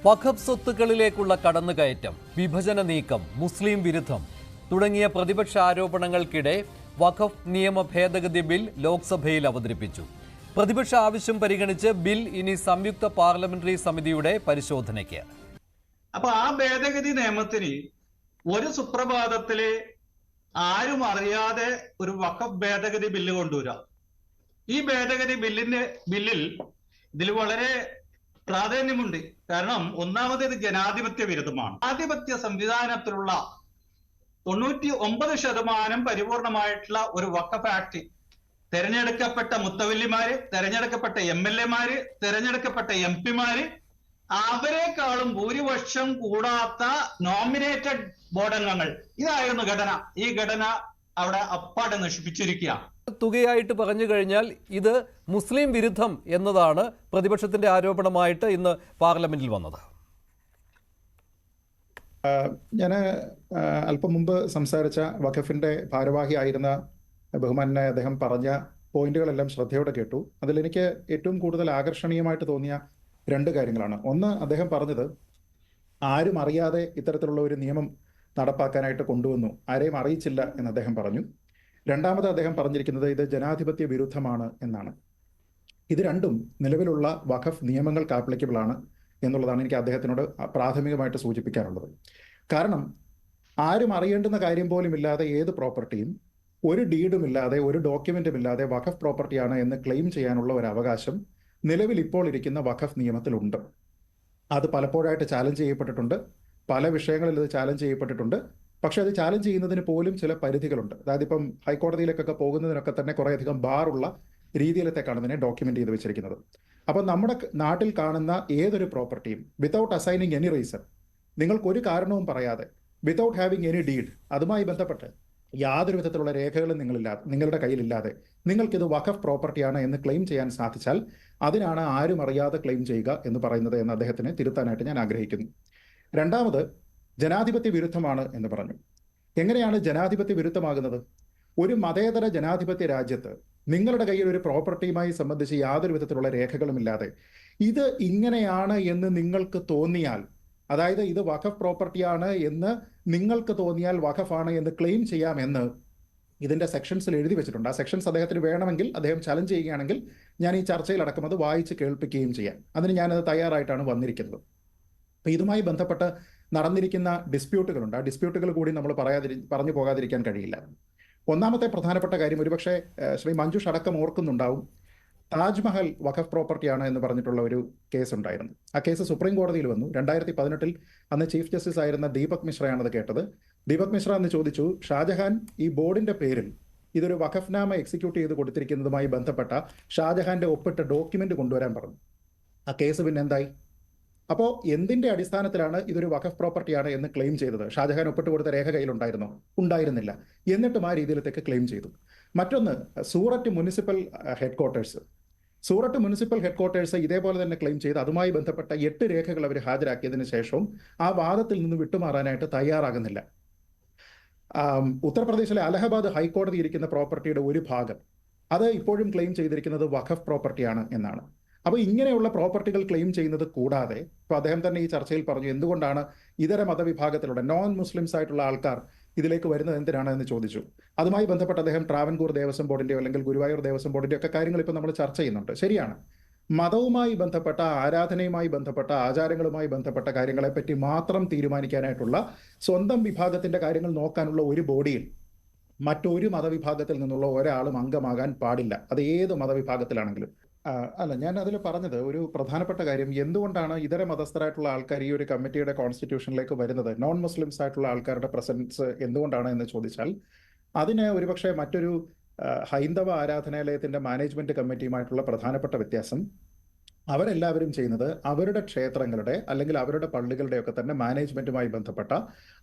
വഖഫ് സ്വത്തുക്കളിലേക്കുള്ള കടന്നുകയറ്റം, വിഭജന നീക്കം, മുസ്ലിം വിരുദ്ധം തുടങ്ങിയ പ്രതിപക്ഷ ആരോപണങ്ങൾക്കിടെ വഖഫ് നിയമ ഭേദഗതി ബിൽ ലോക്സഭയിൽ അവതരിപ്പിച്ചു. പ്രതിപക്ഷ ആവശ്യം പരിഗണിച്ച് ബിൽ ഇനി സംയുക്ത പാർലമെന്ററി സമിതിയുടെ പരിശോധനയ്ക്ക്. അപ്പൊ ആ ഭേദഗതി നിയമത്തിന് ഒരു സുപ്രഭാതത്തില് ആരും അറിയാതെ ഒരു വഖഫ് ഭേദഗതി ബില്ല് കൊണ്ടുവരാം. ഈ ഭേദഗതി ബില്ലിൽ ഇതിൽ വളരെ പ്രാധാന്യമുണ്ട്. കാരണം ഒന്നാമത് ഇത് ജനാധിപത്യ വിരുദ്ധമാണ്. ജനാധിപത്യ സംവിധാനത്തിലുള്ള 99% പരിപൂർണമായിട്ടുള്ള ഒരു വഖഫ് ആക്ട് തെരഞ്ഞെടുക്കപ്പെട്ട മുത്തവല്ലിമാര്, തെരഞ്ഞെടുക്കപ്പെട്ട MLA മാര്, തെരഞ്ഞെടുക്കപ്പെട്ട MP മാര്, അവരെക്കാളും ഭൂരിപക്ഷം കൂടാത്ത നോമിനേറ്റഡ് ബോർഡംഗങ്ങൾ, ഇതായിരുന്നു ഘടന. ഈ ഘടന അവിടെ അപ്പാടെ നശിപ്പിച്ചിരിക്കുകയാണ്. തുകയായിട്ട് പറഞ്ഞു കഴിഞ്ഞാൽ ഇത് മുസ്ലിം വിരുദ്ധം എന്നതാണ് പ്രതിപക്ഷത്തിന്റെ ആരോപണമായിട്ട് ഇന്ന് പാർലമെന്റിൽ വന്നത്. ഞാൻ അല്പം മുമ്പ് സംസാരിച്ച വഖഫിന്റെ ഭാരവാഹിയായിരുന്ന ബഹുമാനായ അദ്ദേഹം പറഞ്ഞ പോയിന്റുകളെല്ലാം ശ്രദ്ധയോടെ കേട്ടു. അതിലെനിക്ക് ഏറ്റവും കൂടുതൽ ആകർഷണീയമായിട്ട് തോന്നിയ രണ്ട് കാര്യങ്ങളാണ്. ഒന്ന്, അദ്ദേഹം പറഞ്ഞത് ആരും അറിയാതെ ഇത്തരത്തിലുള്ള ഒരു നിയമം നടപ്പാക്കാനായിട്ട് കൊണ്ടുവന്നു, ആരെയും അറിയിച്ചില്ല എന്ന് അദ്ദേഹം പറഞ്ഞു. രണ്ടാമത് അദ്ദേഹം പറഞ്ഞിരിക്കുന്നത് ഇത് ജനാധിപത്യ വിരുദ്ധമാണ് എന്നാണ്. ഇത് രണ്ടും നിലവിലുള്ള വഖഫ് നിയമങ്ങൾക്ക് ആപ്ലിക്കബിൾ ആണ് എന്നുള്ളതാണ് എനിക്ക് അദ്ദേഹത്തിനോട് പ്രാഥമികമായിട്ട് സൂചിപ്പിക്കാനുള്ളത്. കാരണം ആരും അറിയേണ്ടുന്ന കാര്യം പോലും ഇല്ലാതെ ഏത് പ്രോപ്പർട്ടിയും ഒരു ഡീഡും ഇല്ലാതെ ഒരു ഡോക്യുമെന്റും ഇല്ലാതെ വഖഫ് പ്രോപ്പർട്ടിയാണ് എന്ന് ക്ലെയിം ചെയ്യാനുള്ള ഒരു അവകാശം നിലവിൽ ഇപ്പോൾ ഇരിക്കുന്ന വഖഫ് നിയമത്തിലുണ്ട്. അത് പലപ്പോഴായിട്ട് ചാലഞ്ച് ചെയ്യപ്പെട്ടിട്ടുണ്ട്, പല വിഷയങ്ങളിൽ ഇത് ചാലഞ്ച് ചെയ്യപ്പെട്ടിട്ടുണ്ട്. പക്ഷെ അത് ചാലഞ്ച് ചെയ്യുന്നതിന് പോലും ചില പരിധികളുണ്ട്. അതായത് ഇപ്പം ഹൈക്കോടതിയിലേക്കൊക്കെ പോകുന്നതിനൊക്കെ തന്നെ കുറേയധികം ബാറുള്ള രീതിയിലത്തേക്കാണ് ഇതിനെ ഡോക്യുമെന്റ് ചെയ്ത് വെച്ചിരിക്കുന്നത്. അപ്പം നമ്മുടെ നാട്ടിൽ കാണുന്ന ഏതൊരു പ്രോപ്പർട്ടിയും വിതൗട്ട് അസൈനിങ് എനി റീസൺ, നിങ്ങൾക്കൊരു കാരണവും പറയാതെ, വിതൗട്ട് ഹാവിങ് എനി ഡീഡ്, അതുമായി ബന്ധപ്പെട്ട് യാതൊരു വിധത്തിലുള്ള രേഖകളും നിങ്ങളുടെ കയ്യിലില്ലാതെ നിങ്ങൾക്കിത് വഖഫ് പ്രോപ്പർട്ടിയാണ് എന്ന് ക്ലെയിം ചെയ്യാൻ സാധിച്ചാൽ അതിനാണ് ആരും അറിയാതെ ക്ലെയിം ചെയ്യുക എന്ന് പറയുന്നത് എന്ന് അദ്ദേഹത്തിനെ തിരുത്താനായിട്ട് ഞാൻ ആഗ്രഹിക്കുന്നു. രണ്ടാമത്, ജനാധിപത്യ വിരുദ്ധമാണ് എന്ന് പറഞ്ഞു. എങ്ങനെയാണ് ജനാധിപത്യ വിരുദ്ധമാകുന്നത്? ഒരു മതേതര ജനാധിപത്യ രാജ്യത്ത് നിങ്ങളുടെ കയ്യിൽ ഒരു പ്രോപ്പർട്ടിയുമായി സംബന്ധിച്ച് യാതൊരു വിധത്തിലുള്ള രേഖകളുമില്ലാതെ ഇത് ഇങ്ങനെയാണ് എന്ന് നിങ്ങൾക്ക് തോന്നിയാൽ, അതായത് ഇത് വഖഫ് പ്രോപ്പർട്ടിയാണ് എന്ന് നിങ്ങൾക്ക് തോന്നിയാൽ വഖഫാണ് എന്ന് ക്ലെയിം ചെയ്യാമെന്ന് ഇതിന്റെ സെക്ഷൻസിൽ എഴുതി വെച്ചിട്ടുണ്ട്. ആ സെക്ഷൻസ് അദ്ദേഹത്തിന് വേണമെങ്കിൽ അദ്ദേഹം ചലഞ്ച് ചെയ്യുകയാണെങ്കിൽ ഞാൻ ഈ ചർച്ചയിലടക്കം അത് വായിച്ച് കേൾപ്പിക്കുകയും ചെയ്യാം. അതിന് ഞാനത് തയ്യാറായിട്ടാണ് വന്നിരിക്കുന്നത്. അപ്പം ഇതുമായി ബന്ധപ്പെട്ട് നടന്നിരിക്കുന്ന ഡിസ്പ്യൂട്ടുകളുണ്ട്. ആ ഡിസ്പ്യൂട്ടുകൾ കൂടി നമ്മൾ പറഞ്ഞു പോകാതിരിക്കാൻ കഴിയില്ല. ഒന്നാമത്തെ പ്രധാനപ്പെട്ട കാര്യം, ഒരുപക്ഷെ ശ്രീ മഞ്ജുഷ് അടക്കം ഓർക്കുന്നുണ്ടാവും, താജ്മഹൽ വഖഫ് പ്രോപ്പർട്ടിയാണ് എന്ന് പറഞ്ഞിട്ടുള്ള ഒരു കേസ് ഉണ്ടായിരുന്നു. ആ കേസ് സുപ്രീം കോടതിയിൽ വന്നു. 2018 അന്ന് ചീഫ് ജസ്റ്റിസ് ആയിരുന്ന ദീപക് മിശ്രയാണത് കേട്ടത്. ദീപക് മിശ്ര എന്ന് ചോദിച്ചു, ഷാജഹാൻ ഈ ബോർഡിന്റെ പേരിൽ ഇതൊരു വഖഫ്നാമ എക്സിക്യൂട്ട് ചെയ്ത് കൊടുത്തിരിക്കുന്നതുമായി ബന്ധപ്പെട്ട ഷാജഹാന്റെ ഒപ്പിട്ട ഡോക്യുമെന്റ് കൊണ്ടുവരാൻ പറഞ്ഞു. ആ കേസ് പിന്നെ എന്തായി? അപ്പോൾ എന്തിന്റെ അടിസ്ഥാനത്തിലാണ് ഇതൊരു വഖഫ് പ്രോപ്പർട്ടിയാണ് എന്ന് ക്ലെയിം ചെയ്തത്? ഷാജഹാൻ ഒപ്പിട്ട് കൊടുത്ത രേഖ കയ്യിലുണ്ടായിരുന്നോ? ഉണ്ടായിരുന്നില്ല. എന്നിട്ടും ആ രീതിയിലത്തേക്ക് ക്ലെയിം ചെയ്തു. മറ്റൊന്ന്, സൂററ്റ് മുനിസിപ്പൽ ഹെഡ്ക്വാർട്ടേഴ്സ് ഇതേപോലെ തന്നെ ക്ലെയിം ചെയ്ത് അതുമായി ബന്ധപ്പെട്ട 8 രേഖകൾ അവർ ഹാജരാക്കിയതിന് ശേഷവും ആ വാദത്തിൽ നിന്ന് വിട്ടുമാറാനായിട്ട് തയ്യാറാകുന്നില്ല. ഉത്തർപ്രദേശിലെ അലഹബാദ് ഹൈക്കോടതി ഇരിക്കുന്ന പ്രോപ്പർട്ടിയുടെ ഒരു ഭാഗം അത് ഇപ്പോഴും ക്ലെയിം ചെയ്തിരിക്കുന്നത് വഖഫ് പ്രോപ്പർട്ടിയാണ് എന്നാണ്. അപ്പോൾ ഇങ്ങനെയുള്ള പ്രോപ്പർട്ടികൾ ക്ലെയിം ചെയ്യുന്നത് കൂടാതെ, ഇപ്പോൾ അദ്ദേഹം തന്നെ ഈ ചർച്ചയിൽ പറഞ്ഞു എന്തുകൊണ്ടാണ് ഇതര മതവിഭാഗത്തിലുള്ള നോൺ മുസ്ലിംസ് ആയിട്ടുള്ള ആൾക്കാർ ഇതിലേക്ക് വരുന്നത് എന്തിനാണ് എന്ന് ചോദിച്ചു. അതുമായി ബന്ധപ്പെട്ട് അദ്ദേഹം ട്രാവൻകൂർ ദേവസ്വം ബോർഡിന്റെയോ അല്ലെങ്കിൽ ഗുരുവായൂർ ദേവസ്വം ബോർഡിന്റെയോ ഒക്കെ കാര്യങ്ങൾ ഇപ്പോൾ നമ്മൾ ചർച്ച ചെയ്യുന്നുണ്ട്. ശരിയാണ്, മതവുമായി ബന്ധപ്പെട്ട, ആരാധനയുമായി ബന്ധപ്പെട്ട, ആചാരങ്ങളുമായി ബന്ധപ്പെട്ട കാര്യങ്ങളെപ്പറ്റി മാത്രം തീരുമാനിക്കാനായിട്ടുള്ള, സ്വന്തം വിഭാഗത്തിന്റെ കാര്യങ്ങൾ നോക്കാനുള്ള ഒരു ബോഡിയിൽ മറ്റൊരു മതവിഭാഗത്തിൽ നിന്നുള്ള ഒരാളും അംഗമാകാൻ പാടില്ല, അത് ഏത് മതവിഭാഗത്തിലാണെങ്കിലും. അല്ല, ഞാൻ അതിൽ പറഞ്ഞത് ഒരു പ്രധാനപ്പെട്ട കാര്യം, എന്തുകൊണ്ടാണ് ഇതര മതസ്ഥരായിട്ടുള്ള ആൾക്കാർ ഈ ഒരു കമ്മിറ്റിയുടെ കോൺസ്റ്റിറ്റ്യൂഷനിലേക്ക് വരുന്നത്, നോൺ മുസ്ലിംസ് ആയിട്ടുള്ള ആൾക്കാരുടെ പ്രസൻസ് എന്തുകൊണ്ടാണ് എന്ന് ചോദിച്ചാൽ, അതിന് ഒരുപക്ഷെ മറ്റൊരു ഹൈന്ദവ ആരാധനാലയത്തിന്റെ മാനേജ്മെന്റ് കമ്മിറ്റിയുമായിട്ടുള്ള പ്രധാനപ്പെട്ട വ്യത്യാസം, അവരെല്ലാവരും ചെയ്യുന്നത് അവരുടെ ക്ഷേത്രങ്ങളുടെ അല്ലെങ്കിൽ അവരുടെ പള്ളികളുടെയൊക്കെ തന്നെ മാനേജ്മെന്റുമായി ബന്ധപ്പെട്ട,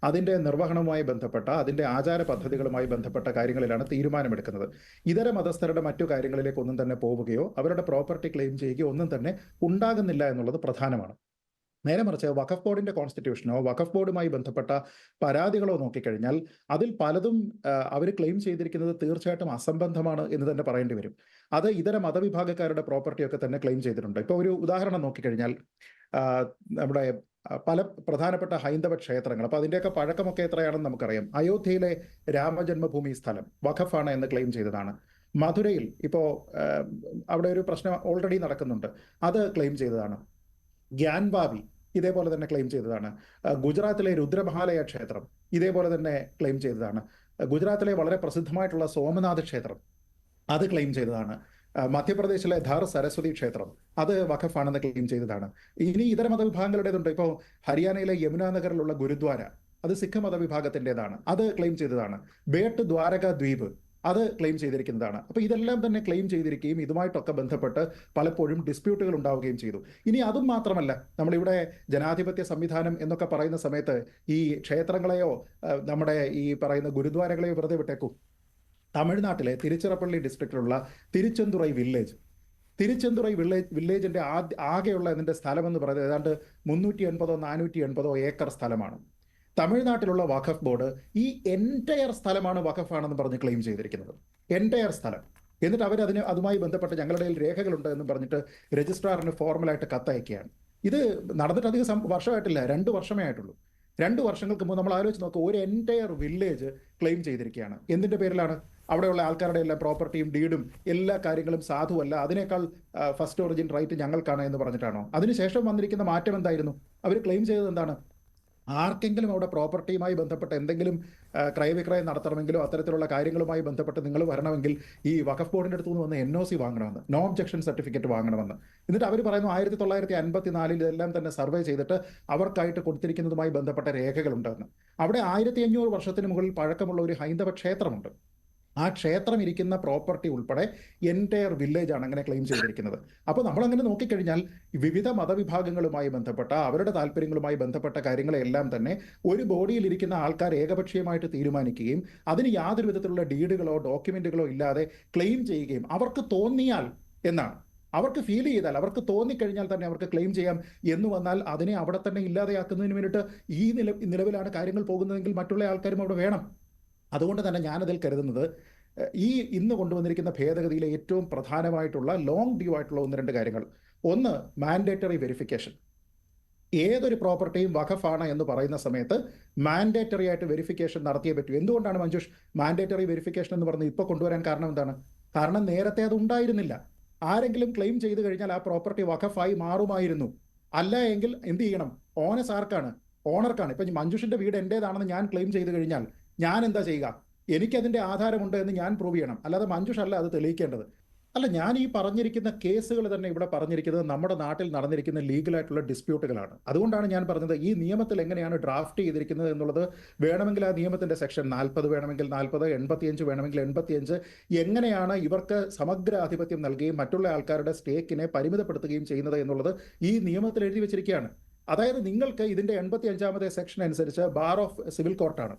അതിന്റെ നിർവഹണവുമായി ബന്ധപ്പെട്ട, അതിന്റെ ആചാര പദ്ധതികളുമായി ബന്ധപ്പെട്ട കാര്യങ്ങളിലാണ് തീരുമാനമെടുക്കുന്നത്. ഇതര മതസ്ഥരുടെ മറ്റു കാര്യങ്ങളിലേക്ക് ഒന്നും തന്നെ പോവുകയോ അവരുടെ പ്രോപ്പർട്ടി ക്ലെയിം ചെയ്യുകയോ ഒന്നും തന്നെ ഉണ്ടാകുന്നില്ല എന്നുള്ളത് പ്രധാനമാണ്. നേരെ മറിച്ച് വഖഫ് ബോർഡിന്റെ കോൺസ്റ്റിറ്റ്യൂഷനോ വഖഫ് ബോർഡുമായി ബന്ധപ്പെട്ട പരാതികളോ നോക്കിക്കഴിഞ്ഞാൽ അതിൽ പലതും അവർ ക്ലെയിം ചെയ്തിരിക്കുന്നത് തീർച്ചയായിട്ടും അസംബന്ധമാണ് എന്ന് തന്നെ പറയേണ്ടി വരും. അത് ഇതര മതവിഭാഗക്കാരുടെ പ്രോപ്പർട്ടിയൊക്കെ തന്നെ ക്ലെയിം ചെയ്തിട്ടുണ്ട്. ഇപ്പോൾ ഒരു ഉദാഹരണം നോക്കിക്കഴിഞ്ഞാൽ നമ്മുടെ പല പ്രധാനപ്പെട്ട ഹൈന്ദവ ക്ഷേത്രങ്ങൾ, അപ്പോൾ അതിൻ്റെയൊക്കെ പഴക്കമൊക്കെ എത്രയാണെന്ന് നമുക്കറിയാം. അയോധ്യയിലെ രാമജന്മഭൂമി സ്ഥലം വഖഫാണ് എന്ന് ക്ലെയിം ചെയ്തതാണ്. മധുരയിൽ ഇപ്പോൾ അവിടെ ഒരു പ്രശ്നം ഓൾറെഡി നടക്കുന്നുണ്ട്, അത് ക്ലെയിം ചെയ്തതാണ്. ഗ്യാൻവാബി ഇതേപോലെ തന്നെ ക്ലെയിം ചെയ്തതാണ്. ഗുജറാത്തിലെ രുദ്രമഹാലയ ക്ഷേത്രം ഇതേപോലെ തന്നെ ക്ലെയിം ചെയ്തതാണ്. ഗുജറാത്തിലെ വളരെ പ്രസിദ്ധമായിട്ടുള്ള സോമനാഥ് ക്ഷേത്രം അത് ക്ലെയിം ചെയ്തതാണ്. മധ്യപ്രദേശിലെ ധാർ സരസ്വതി ക്ഷേത്രം അത് വഖഫാണെന്ന് ക്ലെയിം ചെയ്തതാണ്. ഇനി ഇതര മതവിഭാഗങ്ങളുടേതുണ്ട്. ഇപ്പോൾ ഹരിയാനയിലെ യമുന നഗറിലുള്ള ഗുരുദ്വാര അത് സിഖ് മതവിഭാഗത്തിൻ്റെതാണ്, അത് ക്ലെയിം ചെയ്തതാണ്. ബേട്ട് ദ്വാരക ദ്വീപ് അത് ക്ലെയിം ചെയ്തിരിക്കുന്നതാണ്. അപ്പോൾ ഇതെല്ലാം തന്നെ ക്ലെയിം ചെയ്തിരിക്കുകയും ഇതുമായിട്ടൊക്കെ ബന്ധപ്പെട്ട് പലപ്പോഴും ഡിസ്പ്യൂട്ടുകൾ ഉണ്ടാവുകയും ചെയ്തു. ഇനി അതും മാത്രമല്ല, നമ്മളിവിടെ ജനാധിപത്യ സംവിധാനം എന്നൊക്കെ പറയുന്ന സമയത്ത് ഈ ക്ഷേത്രങ്ങളെയോ നമ്മുടെ ഈ പറയുന്ന ഗുരുദ്വാരകളെയോ വെറുതെ വിട്ടേക്കൂ. തമിഴ്നാട്ടിലെ തിരുച്ചിറപ്പള്ളി ഡിസ്ട്രിക്റ്റിലുള്ള തിരുച്ചെന്തുറൈ വില്ലേജിന്റെ ആകെയുള്ള ഇതിന്റെ സ്ഥലം എന്ന് പറയുന്നത് ഏതാണ്ട് 380-480 ഏക്കർ സ്ഥലമാണ്. തമിഴ്നാട്ടിലുള്ള വഖഫ് ബോർഡ് ഈ എൻറ്റയർ സ്ഥലമാണ് വഖഫാണെന്ന് പറഞ്ഞ് ക്ലെയിം ചെയ്തിരിക്കുന്നത്, എൻറ്റയർ സ്ഥലം. എന്നിട്ട് അതുമായി ബന്ധപ്പെട്ട് ഞങ്ങളുടെ കയ്യിൽ രേഖകളുണ്ട് എന്നും പറഞ്ഞിട്ട് രജിസ്ട്രാറിന് ഫോർമലായിട്ട് കത്തയക്കുകയാണ്. ഇത് നടന്നിട്ട് അധികം വർഷമായിട്ടില്ല, 2 വർഷമേ ആയിട്ടുള്ളൂ. 2 വർഷങ്ങൾക്ക് മുമ്പ് നമ്മൾ ആലോചിച്ച് നോക്കുക, ഒരു എൻറ്റയർ വില്ലേജ് ക്ലെയിം ചെയ്തിരിക്കുകയാണ്. എന്തിൻ്റെ പേരിലാണ്? അവിടെയുള്ള ആൾക്കാരുടെ എല്ലാ പ്രോപ്പർട്ടിയും ഡീഡും എല്ലാ കാര്യങ്ങളും സാധുവല്ല, അതിനേക്കാൾ ഫസ്റ്റ് ഒറിജിൻ റൈറ്റ് ഞങ്ങൾക്കാണ് എന്ന് പറഞ്ഞിട്ടാണോ? അതിനുശേഷം വന്നിരിക്കുന്ന മാറ്റം എന്തായിരുന്നു? അവർ ക്ലെയിം ചെയ്തത് എന്താണ്? ആർക്കെങ്കിലും അവിടെ പ്രോപ്പർട്ടിയുമായി ബന്ധപ്പെട്ട് എന്തെങ്കിലും ക്രയവിക്രയം നടത്തണമെങ്കിലോ അത്തരത്തിലുള്ള കാര്യങ്ങളുമായി ബന്ധപ്പെട്ട് നിങ്ങൾ വരണമെങ്കിൽ ഈ വഖഫ് ബോർഡിൻ്റെ അടുത്ത് നിന്ന് വന്ന് NOC വാങ്ങണമെന്ന്, നോ ഒബ്ജക്ഷൻ സർട്ടിഫിക്കറ്റ് വാങ്ങണമെന്ന്. എന്നിട്ട് അവർ പറയുന്നു 1954 ഇതെല്ലാം തന്നെ സർവേ ചെയ്തിട്ട് അവർക്കായിട്ട് കൊടുത്തിരിക്കുന്നതുമായി ബന്ധപ്പെട്ട രേഖകളുണ്ടെന്ന്. അവിടെ 1500 വർഷത്തിന് മുകളിൽ പഴക്കമുള്ള ഒരു ഹൈന്ദവ ക്ഷേത്രമുണ്ട്. ആ ക്ഷേത്രം ഇരിക്കുന്ന പ്രോപ്പർട്ടി ഉൾപ്പെടെ എൻറ്റയർ വില്ലേജാണ് അങ്ങനെ ക്ലെയിം ചെയ്തിരിക്കുന്നത്. അപ്പോൾ നമ്മളങ്ങനെ നോക്കിക്കഴിഞ്ഞാൽ വിവിധ മതവിഭാഗങ്ങളുമായി ബന്ധപ്പെട്ട അവരുടെ താല്പര്യങ്ങളുമായി ബന്ധപ്പെട്ട കാര്യങ്ങളെല്ലാം തന്നെ ഒരു ബോഡിയിൽ ഇരിക്കുന്ന ആൾക്കാർ ഏകപക്ഷീയമായിട്ട് തീരുമാനിക്കുകയും അതിന് യാതൊരു വിധത്തിലുള്ള ഡീഡുകളോ ഡോക്യുമെന്റുകളോ ഇല്ലാതെ ക്ലെയിം ചെയ്യുകയും അവർക്ക് തോന്നിയാൽ എന്നാണ്, അവർക്ക് ഫീൽ ചെയ്താൽ, അവർക്ക് തോന്നിക്കഴിഞ്ഞാൽ തന്നെ അവർക്ക് ക്ലെയിം ചെയ്യാം എന്ന് വന്നാൽ അതിനെ അവിടെ തന്നെ ഇല്ലാതെയാക്കുന്നതിന് വേണ്ടിയിട്ട് ഈ നിലവിലാണ് കാര്യങ്ങൾ പോകുന്നതെങ്കിൽ മറ്റുള്ള ആൾക്കാരും അവിടെ വേണം. അതുകൊണ്ട് തന്നെ ഞാനതിൽ കരുതുന്നത് ഈ ഇന്ന് കൊണ്ടുവന്നിരിക്കുന്ന ഭേദഗതിയിലെ ഏറ്റവും പ്രധാനമായിട്ടുള്ള ലോങ് ഡ്യൂ ആയിട്ടുള്ള 1-2 കാര്യങ്ങൾ. ഒന്ന്, മാൻഡേറ്ററി വെരിഫിക്കേഷൻ. ഏതൊരു പ്രോപ്പർട്ടിയും വഖഫാണ് എന്ന് പറയുന്ന സമയത്ത് മാൻഡേറ്ററി ആയിട്ട് വെരിഫിക്കേഷൻ നടത്തിയേ പറ്റൂ. എന്തുകൊണ്ടാണ് മഞ്ജുഷ് മാൻഡേറ്ററി വെരിഫിക്കേഷൻ എന്ന് പറഞ്ഞ് ഇപ്പോൾ കൊണ്ടുവരാൻ കാരണം എന്താണ്? കാരണം നേരത്തെ അത് ഉണ്ടായിരുന്നില്ല. ആരെങ്കിലും ക്ലെയിം ചെയ്ത് കഴിഞ്ഞാൽ ആ പ്രോപ്പർട്ടി വഖഫായി മാറുമായിരുന്നു. അല്ല എങ്കിൽ എന്ത് ചെയ്യണം? ഓനസ് ആർക്കാണ്? ഓണർക്കാണ്. ഇപ്പം മഞ്ജുഷിന്റെ വീട് എൻ്റേതാണെന്ന് ഞാൻ ക്ലെയിം ചെയ്ത് കഴിഞ്ഞാൽ ഞാൻ എന്താ ചെയ്യുക? എനിക്കതിൻ്റെ ആധാരമുണ്ട് എന്ന് ഞാൻ പ്രൂവ് ചെയ്യണം, അല്ലാതെ മഞ്ജുഷ് അല്ല അത് തെളിയിക്കേണ്ടത്. അല്ല, ഞാൻ ഈ പറഞ്ഞിരിക്കുന്ന കേസുകൾ തന്നെ ഇവിടെ പറഞ്ഞിരിക്കുന്നത് നമ്മുടെ നാട്ടിൽ നടന്നിരിക്കുന്ന ലീഗലായിട്ടുള്ള ഡിസ്പ്യൂട്ടുകളാണ്. അതുകൊണ്ടാണ് ഞാൻ പറഞ്ഞത് ഈ നിയമത്തിൽ എങ്ങനെയാണ് ഡ്രാഫ്റ്റ് ചെയ്തിരിക്കുന്നത് എന്നുള്ളത് വേണമെങ്കിൽ ആ നിയമത്തിൻ്റെ സെക്ഷൻ 40 വേണമെങ്കിൽ 40, 85 വേണമെങ്കിൽ 85 എങ്ങനെയാണ് ഇവർക്ക് സമഗ്ര ആധിപത്യം നൽകുകയും മറ്റുള്ള ആൾക്കാരുടെ സ്റ്റേക്കിനെ പരിമിതപ്പെടുത്തുകയും ചെയ്യുന്നത് എന്നുള്ളത് ഈ നിയമത്തിൽ എഴുതി വെച്ചിരിക്കുകയാണ്. അതായത് നിങ്ങൾക്ക് ഇതിൻ്റെ 85ാമത്തെ സെക്ഷൻ അനുസരിച്ച് ബാർ ഓഫ് സിവിൽ കോർട്ടാണ്.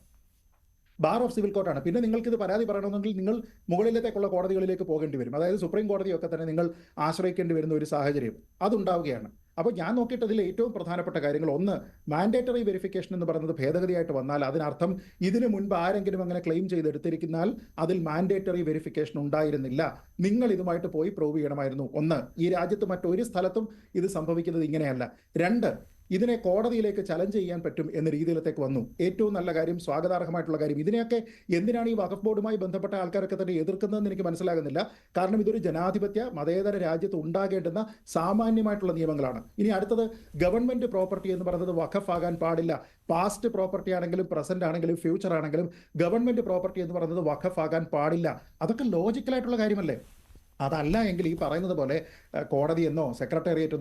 പിന്നെ നിങ്ങൾക്ക് ഇത് പരാതി പറയണമെങ്കിൽ നിങ്ങൾ മുകളിലത്തേക്കുള്ള കോടതികളിലേക്ക് പോകേണ്ടി വരും. അതായത് സുപ്രീം കോടതിയൊക്കെ തന്നെ നിങ്ങൾ ആശ്രയിക്കേണ്ടി വരുന്ന ഒരു സാഹചര്യം അതുണ്ടാവുകയാണ്. അപ്പോൾ ഞാൻ നോക്കിയിട്ട് അതിൽ ഏറ്റവും പ്രധാനപ്പെട്ട കാര്യങ്ങൾ, ഒന്ന്, മാൻഡേറ്ററി വെരിഫിക്കേഷൻ എന്ന് പറയുന്നത് ഭേദഗതിയായിട്ട് വന്നാൽ അതിനർത്ഥം ഇതിനു മുൻപ് ആരെങ്കിലും അങ്ങനെ ക്ലെയിം ചെയ്തെടുത്തിരിക്കുന്നാൽ അതിൽ മാൻഡേറ്ററി വെരിഫിക്കേഷൻ ഉണ്ടായിരുന്നില്ല, നിങ്ങൾ ഇതുമായിട്ട് പോയി പ്രൂവ് ചെയ്യണമായിരുന്നു. ഒന്ന്, ഈ രാജ്യത്ത് മറ്റൊരു സ്ഥലത്തും ഇത് സംഭവിക്കുന്നത് ഇങ്ങനെയല്ല. 2, ഇതിനെ കോടതിയിലേക്ക് ചലഞ്ച് ചെയ്യാൻ പറ്റും എന്ന രീതിയിലത്തേക്ക് വന്നു. ഏറ്റവും നല്ല കാര്യം, സ്വാഗതാർഹമായിട്ടുള്ള കാര്യം. ഇതിനെയൊക്കെ എന്തിനാണ് ഈ വഖഫ് ബോർഡുമായി ബന്ധപ്പെട്ട ആൾക്കാരൊക്കെ തന്നെ എതിർക്കുന്നതെന്ന് എനിക്ക് മനസ്സിലാകുന്നില്ല. കാരണം ഇതൊരു ജനാധിപത്യ മതേതര രാജ്യത്ത് ഉണ്ടാകേണ്ടുന്ന സാമാന്യമായിട്ടുള്ള നിയമങ്ങളാണ്. ഇനി അടുത്തത്, ഗവൺമെന്റ് പ്രോപ്പർട്ടി എന്ന് പറയുന്നത് വഖഫ് ആകാൻ പാടില്ല. പാസ്റ്റ് പ്രോപ്പർട്ടി ആണെങ്കിലും പ്രസന്റ് ആണെങ്കിലും ഫ്യൂച്ചർ ആണെങ്കിലും ഗവൺമെന്റ് പ്രോപ്പർട്ടി എന്ന് പറയുന്നത് വഖഫ് ആകാൻ പാടില്ല. അതൊക്കെ ലോജിക്കലായിട്ടുള്ള കാര്യമല്ലേ? അതല്ല എങ്കിൽ ഈ പറയുന്നത് പോലെ കോടതി എന്നോ സെക്രട്ടേറിയറ്റ്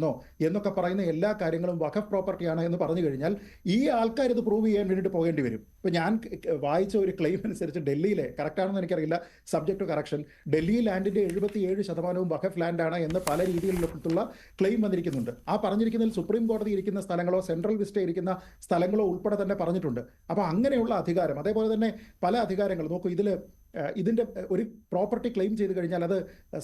എന്നൊക്കെ പറയുന്ന എല്ലാ കാര്യങ്ങളും വഖഫ് പ്രോപ്പർട്ടിയാണ് എന്ന് പറഞ്ഞു കഴിഞ്ഞാൽ ഈ ആൾക്കാർ ഇത് പ്രൂവ് ചെയ്യാൻ വേണ്ടിയിട്ട് പോകേണ്ടി വരും. ഇപ്പോൾ ഞാൻ വായിച്ച ഒരു ക്ലെയിം അനുസരിച്ച് ഡൽഹിയിലെ, കറക്റ്റാണെന്ന് എനിക്കറിയില്ല, സബ്ജക്ട് ടു കറക്ഷൻ, ഡൽഹി ലാൻഡിൻ്റെ 77% വഖഫ് ലാൻഡാണ് എന്ന് പല രീതിയിലുള്ള ക്ലെയിം വന്നിരിക്കുന്നുണ്ട്. ആ പറഞ്ഞിരിക്കുന്നതിൽ സുപ്രീം കോടതി ഇരിക്കുന്ന സ്ഥലങ്ങളോ സെൻട്രൽ വിസ്റ്റ ഇരിക്കുന്ന സ്ഥലങ്ങളോ ഉൾപ്പെടെ തന്നെ പറഞ്ഞിട്ടുണ്ട്. അപ്പോൾ അങ്ങനെയുള്ള അധികാരം, അതേപോലെ തന്നെ പല അധികാരങ്ങൾ നോക്കൂ. ഇതിൽ ഇതിന്റെ ഒരു പ്രോപ്പർട്ടി ക്ലെയിം ചെയ്ത് കഴിഞ്ഞാൽ അത്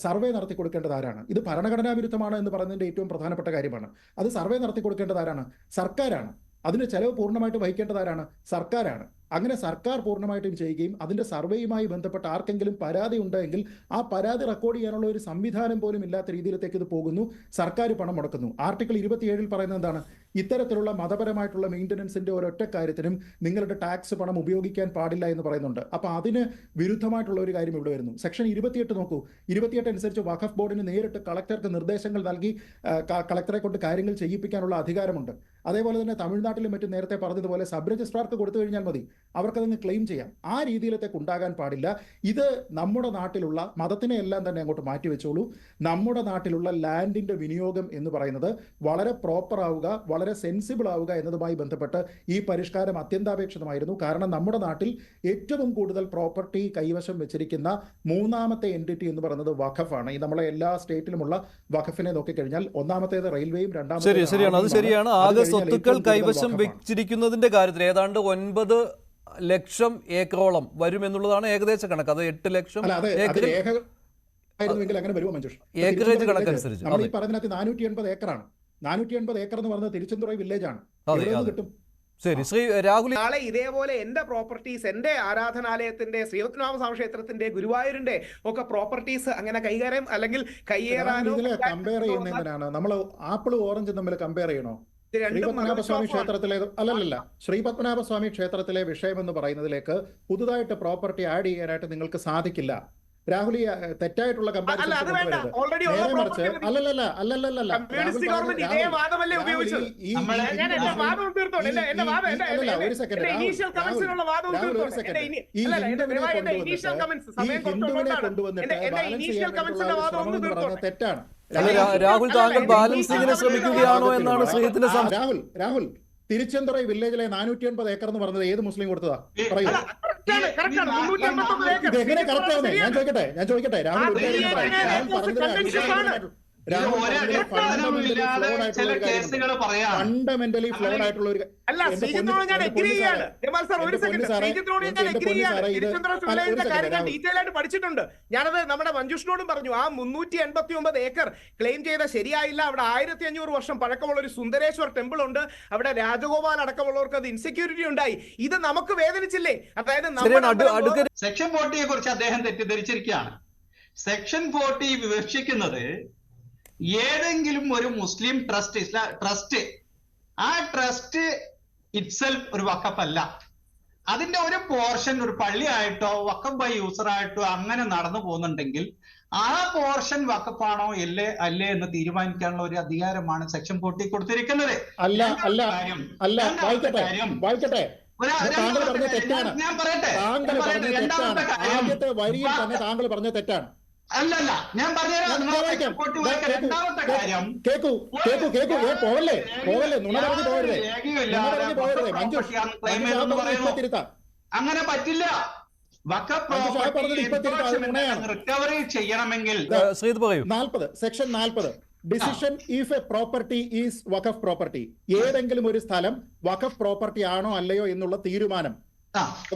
സർവേ നടത്തി കൊടുക്കേണ്ടത് ആരാണ്? ഇത് ഭരണഘടനാ വിരുദ്ധമാണ് എന്ന് പറയുന്നതിന്റെ ഏറ്റവും പ്രധാനപ്പെട്ട കാര്യമാണ്. അത് സർവേ നടത്തി കൊടുക്കേണ്ടത് ആരാണ്? സർക്കാരാണ്. അതിന് ചെലവ് പൂർണ്ണമായിട്ട് വഹിക്കേണ്ടത് ആരാണ്? സർക്കാരാണ്. അങ്ങനെ സർക്കാർ പൂർണ്ണമായിട്ടും ചെയ്യുകയും അതിന്റെ സർവേയുമായി ബന്ധപ്പെട്ട ആർക്കെങ്കിലും പരാതി ഉണ്ടെങ്കിൽ ആ പരാതി റെക്കോർഡ് ചെയ്യാനുള്ള ഒരു സംവിധാനം പോലും ഇല്ലാത്ത രീതിയിലേക്ക് ഇത് പോകുന്നു. സർക്കാർ പണം മുടക്കുന്നു. ആർട്ടിക്കിൾ 27 പറയുന്നത് എന്താണ്? ഇത്തരത്തിലുള്ള മതപരമായിട്ടുള്ള മെയിൻ്റനൻസിന്റെ ഒരൊറ്റ കാര്യത്തിനും നിങ്ങളുടെ ടാക്സ് പണം ഉപയോഗിക്കാൻ പാടില്ല എന്ന് പറയുന്നുണ്ട്. അപ്പൊ അതിന് വിരുദ്ധമായിട്ടുള്ള ഒരു കാര്യം ഇവിടെ വരുന്നു. സെക്ഷൻ 28 നോക്കൂ. 28 അനുസരിച്ച് വഖഫ് ബോർഡിന് നേരിട്ട് കളക്ടർക്ക് നിർദ്ദേശങ്ങൾ നൽകി കളക്ടറെ കൊണ്ട് കാര്യങ്ങൾ ചെയ്യിപ്പിക്കാനുള്ള അധികാരമുണ്ട്. അതേപോലെ തന്നെ തമിഴ്നാട്ടിലും മറ്റും നേരത്തെ പറഞ്ഞതുപോലെ സബ് രജിസ്ട്രാർക്ക് കൊടുത്തു കഴിഞ്ഞാൽ മതി, അവർക്കതിന് ക്ലെയിം ചെയ്യാം. ആ രീതിയിലേക്ക് ഉണ്ടാകാൻ പാടില്ല. ഇത് നമ്മുടെ നാട്ടിലുള്ള മതത്തിനെ എല്ലാം തന്നെ അങ്ങോട്ട് മാറ്റിവെച്ചോളൂ. നമ്മുടെ നാട്ടിലുള്ള ലാൻഡിന്റെ വിനിയോഗം എന്ന് പറയുന്നത് വളരെ പ്രോപ്പർ ആവുക, വളരെ സെൻസിബിൾ ആവുക എന്നതുമായി ബന്ധപ്പെട്ട് ഈ പരിഷ്കാരം അത്യന്താപേക്ഷിതമായിരുന്നു. കാരണം നമ്മുടെ നാട്ടിൽ ഏറ്റവും കൂടുതൽ പ്രോപ്പർട്ടി കൈവശം വെച്ചിരിക്കുന്ന മൂന്നാമത്തെ എൻറ്റിറ്റി എന്ന് പറയുന്നത് വഖഫാണ്. ഈ നമ്മളെ എല്ലാ സ്റ്റേറ്റിലുമുള്ള വഖഫിനെ നോക്കിക്കഴിഞ്ഞാൽ ഒന്നാമത്തേത് റെയിൽവേയും രണ്ടാമത്തേത് ശരിയാണ്. ആകെ സ്വത്തുക്കൾ കൈവശം വെച്ചിരിക്കുന്നതിന്റെ കാര്യത്തിൽ ഏതാണ്ട് 9 ലക്ഷം ഏക്കറോളം വരുമെന്നുള്ളതാണ് ഏകദേശ കണക്ക്. അത് 8 ലക്ഷം അങ്ങനെ വരുമോ മഞ്ജുഷ്? ഏക്കറേജ് കണക്കനുസരിച്ച് നമ്മൾ ഈ പറഞ്ഞതിനകത്ത് 480 ഏക്കറാണ്. 480 ഏക്കർ എന്ന് പറയുന്നത് തിരുച്ചെന്തുറൈ വില്ലേജ് ആണ്. കിട്ടും. ശരി, ശ്രീ രാഹുൽ, നാളെ ഇതേപോലെ എന്റെ പ്രോപ്പർട്ടീസ്, എന്റെ ആരാധനാലയത്തിന്റെ, ശ്രീപത്മനാഭ ക്ഷേത്രത്തിന്റെ, ഗുരുവായൂരിന്റെ ഒക്കെ പ്രോപ്പർട്ടീസ് അങ്ങനെ കൈകാര്യം അല്ലെങ്കിൽ കയ്യേറാനോ കമ്പയർ ചെയ്യുന്നതിനാണ് നമ്മൾ ആപ്പിൾ ഓറഞ്ച് തമ്മിൽ കമ്പയർ ചെയ്യണോ? ശ്രീപത്മനാഭസ്വാമി ക്ഷേത്രത്തിലെ ശ്രീപത്മനാഭസ്വാമി ക്ഷേത്രത്തിലെ വിഷയം എന്ന് പറയുന്നതിലേക്ക് പുതുതായിട്ട് പ്രോപ്പർട്ടി ആഡ് ചെയ്യാനായിട്ട് നിങ്ങൾക്ക് സാധിക്കില്ല. രാഹുൽ തെറ്റായിട്ടുള്ള കമ്പാരിസൺ തെറ്റാണ്. രാഹുൽ, താങ്കൾ ബാലൻസിങ്ങിന് ശ്രമിക്കുകയാണോ എന്നാണ് ശ്രീജിത്തിന്റെ സംശയം. രാഹുൽ, തിരുച്ചെന്തുറൈ വില്ലേജിലെ 480 ഏക്കർ എന്ന് പറഞ്ഞത് ഏത് മുസ്ലിം കൊടുത്തതാ? പറയൂ. ഇതെങ്ങനെ കറക്റ്റ് ആവുന്നേ? ഞാൻ ചോദിക്കട്ടെ രാഹുൽ, ഫണ്ടമെന്റലി ഫ്ലോഡ് ആയിട്ടുള്ള ഒരു പഠിച്ചിട്ടുണ്ട്. ഞാനത് നമ്മുടെ മഞ്ജുഷിനോടും പറഞ്ഞു. ആ 389 ഏക്കർ ക്ലെയിം ചെയ്ത ശരിയായില്ല. അവിടെ 1500 വർഷം പഴക്കമുള്ള ഒരു സുന്ദരേശ്വർ ടെമ്പിൾ ഉണ്ട്. അവിടെ രാജഗോപാൽ അടക്കമുള്ളവർക്ക് അത് ഇൻസെക്യൂരിറ്റി ഉണ്ടായി. ഇത് നമുക്ക് വേദനിച്ചില്ലേ? അതായത് സെക്ഷൻ 40യെ കുറിച്ച് അദ്ദേഹം തെറ്റിദ്ധരിച്ചിരിക്കുകയാണ്. സെക്ഷൻ 40 വിവക്ഷിക്കുന്നത് ഏതെങ്കിലും ഒരു മുസ്ലിം ട്രസ്റ്റ് ആ ട്രസ്റ്റ് ഇറ്റ്സെൽഫ് ഒരു വഖഫ് അല്ല. അതിന്റെ ഒരു പോർഷൻ ഒരു പള്ളിയായിട്ടോ വഖഫ് ബൈ യൂസറായിട്ടോ അങ്ങനെ നടന്നു പോകുന്നുണ്ടെങ്കിൽ ആ പോർഷൻ വഖഫാണോ അല്ലേ എന്ന് തീരുമാനിക്കാനുള്ള ഒരു അധികാരമാണ് സെക്ഷൻ 40 കൊടുത്തിരിക്കുന്നത്. ഞാൻ പറയട്ടെ, താങ്കൾ പറഞ്ഞ തെറ്റാണ്. അല്ലല്ല, ഞാൻ പറഞ്ഞുതരാം. രണ്ടാമത്തെ കാര്യം അങ്ങനെ പറ്റില്ല. റിക്കവറി ചെയ്യണമെങ്കിൽ 40 section 40 decision if A property is Waqf property. ഏതെങ്കിലും ഒരു സ്ഥലം വഖഫ് പ്രോപ്പർട്ടി ആണോ അല്ലയോ എന്നുള്ള തീരുമാനം.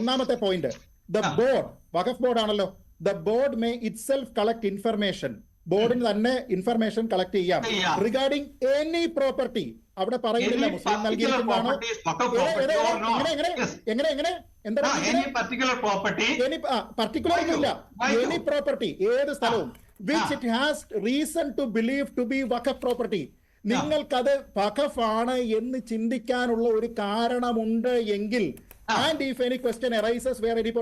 ഒന്നാമത്തെ point, the board, Waqf board ആണല്ലോ, the board may itself collect information. ബോർഡിന് തന്നെ ഇൻഫർമേഷൻ കളക്ട് ചെയ്യാം റിഗാർഡിംഗ് എനി പ്രോപ്പർട്ടി. അവിടെ പറയുന്നില്ല മുസ്ലിം നൽകിയിരിക്കുന്നതാണോ, പർട്ടിക്കുലർ ഇല്ല, എനി പ്രോപ്പർട്ടി, ഏത് സ്ഥലവും which it has reason to believe to be Waqf property. നിങ്ങൾക്കത് വഖഫ് ആണ് എന്ന് ചിന്തിക്കാനുള്ള ഒരു കാരണമുണ്ട് എങ്കിൽ, and if any question arises where any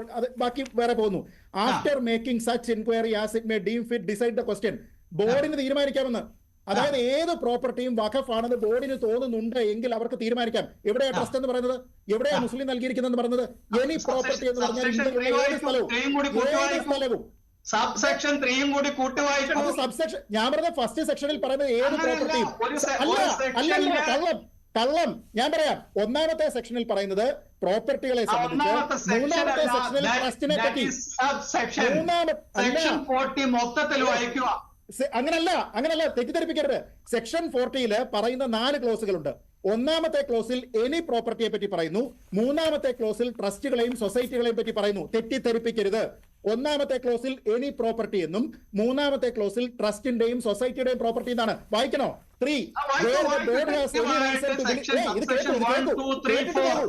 ബാക്കി വേറെ പോകുന്നു, after making such inquiry as it may deem fit decide the question. ബോർഡിന് തീരുമാനിക്കാമെന്ന്. അതായത് ഏത് പ്രോപ്പർട്ടിയും വഖഫ് ആണെന്ന് ബോർഡിന് തോന്നുന്നുണ്ട് എങ്കിൽ അവർക്ക് തീരുമാനിക്കാം. എവിടെയാ ട്രസ്റ്റ് എന്ന് പറയുന്നത്? എവിടെയാ മുസ്ലിം നൽകിയിരിക്കുന്നത് പറയുന്നത്? എനി പ്രോപ്പർട്ടി എന്ന് പറഞ്ഞാൽ ഏത് സ്ഥലവും സബ്സെക്ഷൻ 3 കൂടി കൂട്ടുവായിക്കും. സബ്സെക്ഷൻ ഞാൻ പറഞ്ഞ ഫസ്റ്റ് സെക്ഷനിൽ പറയുന്നത് ഏത് പ്രോപ്പർട്ടിയും കള്ളം. ഞാൻ പറയാം, ഒന്നാമത്തെ സെക്ഷനിൽ പറയുന്നത് പ്രോപ്പർട്ടികളെ സംബന്ധിച്ച്, മൂന്നാമത്തെ സെക്ഷനിൽ ട്രസ്റ്റിനെ പറ്റി. അങ്ങനല്ല, തെറ്റിദ്ധരിപ്പിക്കരുത്. സെക്ഷൻ 40 പറയുന്ന 4 ക്ലോസുകളുണ്ട്. ഒന്നാമത്തെ ക്ലോസിൽ എനി പ്രോപ്പർട്ടിയെ പറ്റി പറയുന്നു. മൂന്നാമത്തെ ക്ലോസിൽ ട്രസ്റ്റുകളെയും സൊസൈറ്റികളെയും പറ്റി പറയുന്നു. തെറ്റിദ്ധരിപ്പിക്കരുത്. ഒന്നാമത്തെ ക്ലോസിൽ എനി പ്രോപ്പർട്ടി എന്നും മൂന്നാമത്തെ ക്ലോസിൽ ട്രസ്റ്റിന്റെയും സൊസൈറ്റിയുടെയും പ്രോപ്പർട്ടി എന്നാണ്. വായിക്കണോ? 3 where the board has any reason to believe. ഇത് കേട്ടു പോകൂ.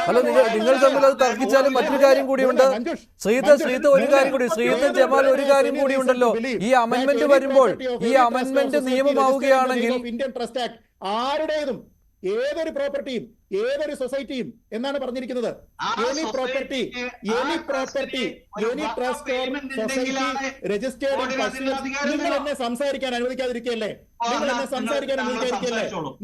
അല്ല, നിങ്ങൾ തമ്മിൽ അത് തർക്കിച്ചാലും മറ്റൊരു കാര്യം കൂടിയുണ്ട്. ശ്രീത്ത് ഒരു കാര്യം കൂടി, ശ്രീത്ത് ജമാൽ ഒരു കാര്യം കൂടിയുണ്ടല്ലോ. ഈ അമെന്റ്മെന്റ് വരുമ്പോൾ, ഈ അമെന്റ്മെന്റ് നിയമമാവുകയാണെങ്കിൽ ഇന്ത്യൻ ട്രസ്റ്റ് ആക്ട് ആരുടേതും ഏതൊരു പ്രോപ്പർട്ടിയും ഏതൊരു സൊസൈറ്റിയും എന്നാണ് പറഞ്ഞിരിക്കുന്നത്. Any property any trust or society registered. നിങ്ങൾ എന്നെ സംസാരിക്കാൻ അനുവദിക്കാതിരിക്കുകയല്ലേ?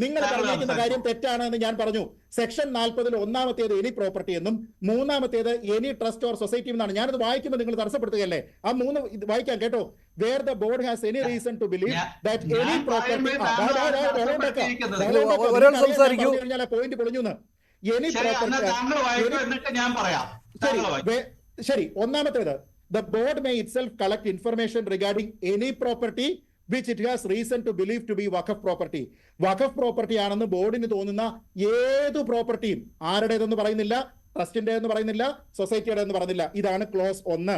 നിങ്ങൾ പറഞ്ഞിരിക്കുന്ന കാര്യം തെറ്റാണ് എന്ന് ഞാൻ പറഞ്ഞു. സെക്ഷൻ 40 ഒന്നാമത്തേത് എനി പ്രോപ്പർട്ടി എന്നും മൂന്നാമത്തേത് എനി ട്രസ്റ്റ് ഓർ സൊസൈറ്റി എന്നാണ്. ഞാനത് വായിക്കുമ്പോൾ നിങ്ങൾ തടസ്സപ്പെടുത്തുകയല്ലേ? ആ 3 വായിക്കാം കേട്ടോ. Where the board has any reason to believe that any property. Point പൊളിഞ്ഞു. Any property. ശരി, ഒന്നാമത്തേത് the board may itself collect information regarding any property which it has reason to believe to be Waqf property. Waqf property ആണെന്ന് ബോർഡിന് തോന്നുന്ന ഏതു പ്രോപ്പർട്ടിയും ആരുടേതെന്ന് പറയുന്നില്ല, ട്രസ്റ്റിന്റെ എന്ന് പറയുന്നില്ല, സൊസൈറ്റിയുടെ എന്ന് പറയുന്നില്ല. ഇതാണ് ക്ലോസ് 1.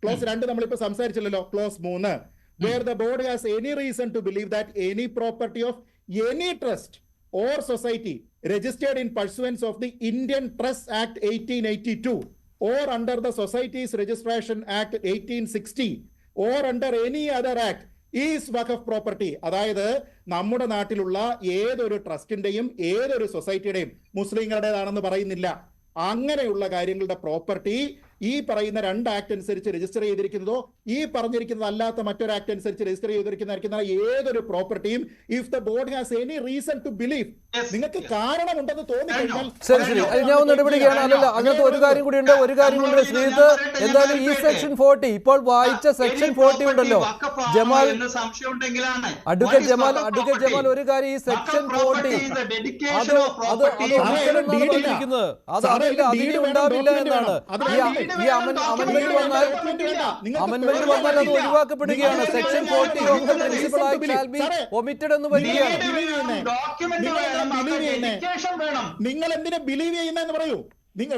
ക്ലോസ് 2 നമ്മളിപ്പോ സംസാരിച്ചില്ലല്ലോ. Clause 3 where the board has any reason to believe that any property of any trust or society registered in pursuance of the Indian Trust Act 1882 or under the Societies Registration Act 1860 or under any other act is Waqf property. അതായത് നമ്മുടെ നാട്ടിലുള്ള ഏതൊരു ട്രസ്റ്റിന്റെയും ഏതൊരു സൊസൈറ്റിയുടെയും, മുസ്ലിങ്ങളുടേതാണെന്ന് പറയുന്നില്ല, അങ്ങനെയുള്ള കാര്യങ്ങളുടെ property ഈ പറയുന്ന 2 ആക്ട് അനുസരിച്ച് രജിസ്റ്റർ ചെയ്തിരിക്കുന്നതോ ഈ പറഞ്ഞിരിക്കുന്നത് അല്ലാത്ത മറ്റൊരു ആക്ട് അനുസരിച്ച് രജിസ്റ്റർ ചെയ്തിരിക്കുന്ന ഏതൊരു പ്രോപ്പർട്ടിയും if the board has any reason to believe, നിങ്ങൾക്ക് കാരണമുണ്ടെന്ന് തോന്നിക്കഴിഞ്ഞാൽ. ശരി, ഞാൻ ഒന്ന് ഇടപെടുകയാണ്. അല്ലല്ല, അങ്ങനത്തെ ഒരു കാര്യം കൂടിയുണ്ട്. ശ്രീത്ത്, എന്തായാലും ഈ സെക്ഷൻ 40 ഇപ്പോൾ വായിച്ച സെക്ഷൻ 40 ഉണ്ടല്ലോ. ജമാൽ, അഡ്വക്കേറ്റ് ജമാൽ ഒരു കാര്യം, ഈ സെക്ഷൻ 40 അതിനെ ഉണ്ടാവില്ല എന്നാണ്. ഈ അമെന്റ്മെന്റ് വന്നാൽ അത് ഒഴിവാക്കപ്പെടുകയാണ്. Section 40 of the principal act shall be omitted എന്ന് വരികയാണ്. നിങ്ങൾ എന്തിനാ ബിലീവ് ചെയ്യുന്നതെന്ന് പറയൂ. നിങ്ങൾ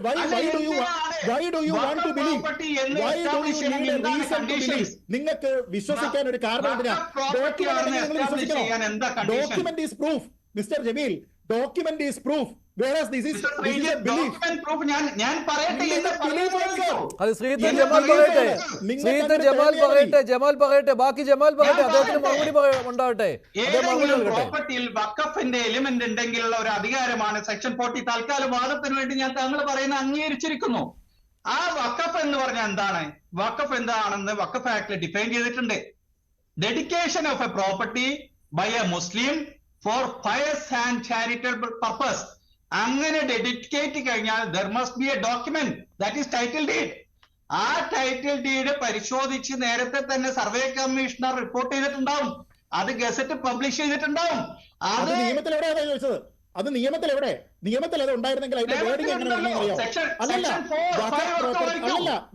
നിങ്ങൾക്ക് വിശ്വസിക്കാൻ ഒരു കാരണം എന്തിനാ? Document is proof mister Jameel. Document is proof. Whereas this is a belief. അത് ശ്രീത്ത് ജമാൽ പറയട്ടെ, ബാക്കി ജമാൽ പറയട്ടെ, അദ്ദേഹത്തിന് മറുപടി ഉണ്ടാവട്ടെ. പ്രോപ്പർട്ടിയിൽ വഖഫിന്റെ എലിമെന്റ് ഉണ്ടെങ്കിലുള്ള ഒരു അധികാരമാണ് സെക്ഷൻ 40. തൽക്കാല വാദത്തിന് വേണ്ടി ഞാൻ താങ്കൾ പറയുന്ന അംഗീകരിച്ചിരിക്കുന്നു. ആ വഖഫ് എന്ന് പറഞ്ഞാൽ എന്താണ്? വഖഫ് എന്താണെന്ന് വഖഫ് ആക്ടിൽ ഡിഫൈൻ ചെയ്തിട്ടുണ്ട്. Dedication of a property by a Muslim for pious and charitable purpose. അങ്ങനെ ഡെഡിക്കേറ്റ് കഴിഞ്ഞാൽ there must be a document that is title deed. ആ ടൈറ്റിൽ ഡീഡ് പരിശോധിച്ച് നേരത്തെ തന്നെ സർവേ കമ്മീഷണർ റിപ്പോർട്ട് ചെയ്തിട്ടുണ്ടാവും. അത് ഗസറ്റ് പബ്ലിഷ് ചെയ്തിട്ടുണ്ടാവും. അത് നിയമത്തിൽ എവിടെയാണ് ചോദിച്ചത്? അത് നിയമത്തിൽ എവിടെ? നിയമത്തിൽ അത് ഉണ്ടായിരുന്നെങ്കിൽ അതിന്റെ വേർഡിംഗ് എങ്ങനെയാണെന്ന് അറിയാം. അല്ലല്ല,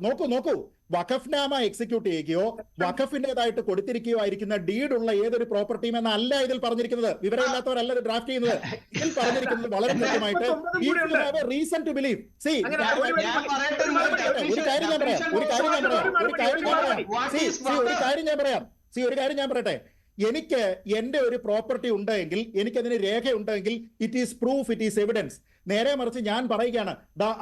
നോക്കൂ, വഖഫ്നാമ എക്സിക്യൂട്ട് ചെയ്യുകയോ വഖഫിന്റേതായിട്ട് കൊടുത്തിരിക്കുകയോ ആയിരിക്കുന്ന ഡീഡുള്ള ഏതൊരു പ്രോപ്പർട്ടിയും എന്നല്ല ഇതിൽ പറഞ്ഞിരിക്കുന്നത്. വിവരമില്ലാത്തവരല്ല ഇത് ഡ്രാഫ്റ്റ് ചെയ്യുന്നത്. ഇതിൽ പറഞ്ഞിരിക്കുന്നത് വളരെ കൃത്യമായിട്ട് റീസൺ ടു ബിലീവ്. ഒരു കാര്യം ഞാൻ പറയട്ടെ. എനിക്ക് എന്റെ ഒരു പ്രോപ്പർട്ടി ഉണ്ടെങ്കിൽ, എനിക്കതിന് രേഖയുണ്ടെങ്കിൽ it is proof, it is evidence. നേരെ മറിച്ച് ഞാൻ പറയുകയാണ്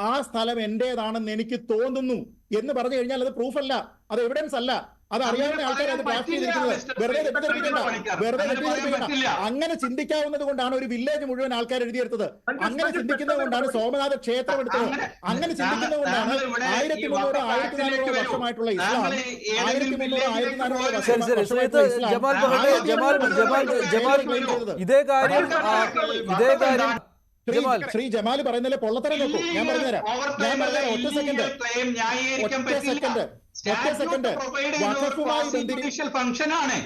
ആ സ്ഥലം എന്റേതാണെന്ന് എനിക്ക് തോന്നുന്നു എന്ന് പറഞ്ഞു കഴിഞ്ഞാൽ അത് പ്രൂഫ് അല്ല, അത് എവിഡൻസ് അല്ല. അത് അറിയാവുന്ന ആൾക്കാർ അത് ഡ്രാഫ്റ്റ് ചെയ്തിരിക്കുന്നത്. വെറുതെ തെറ്റിദ്ധരിപ്പിക്കണ്ട. അങ്ങനെ ചിന്തിക്കാവുന്നത് കൊണ്ടാണ് ഒരു വില്ലേജ് മുഴുവൻ ആൾക്കാർ എഴുതിയെടുത്തത്. അങ്ങനെ ചിന്തിക്കുന്നത് കൊണ്ടാണ് സോമനാഥ ക്ഷേത്രം എടുത്തത്. അങ്ങനെ ചിന്തിക്കുന്നത് കൊണ്ടാണ് 1300-1400 വർഷമായിട്ടുള്ള ഇസ്ലാം 1300-1400 ഇതേ കാര്യം ശ്രീ ജമാൽ പറയുന്നതിലെ പൊള്ളത്തരം നോക്കൂ. ഞാൻ പറഞ്ഞുതരാം. ഒറ്റ സെക്കൻഡ്.